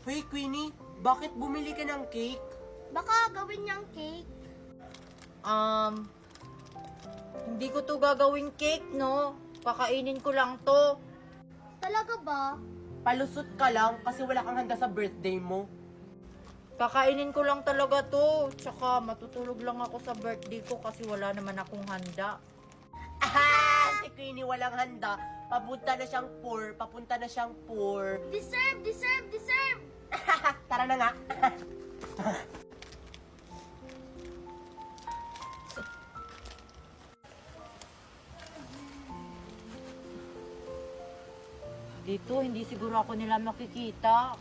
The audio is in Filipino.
Hoy, Queenie, bakit bumili ka ng cake? Baka gawin niyang cake. Hindi ko to gagawing cake, no? Kakainin ko lang to. Talaga ba? Palusot ka lang kasi wala kang handa sa birthday mo. Kakainin ko lang talaga to. Tsaka matutulog lang ako sa birthday ko kasi wala naman akong handa. Ah, si Queenie walang handa. Papunta na siyang poor, papunta na siyang poor. Deserve, deserve, deserve! Tara na nga. Dito, hindi siguro ako nila makikita.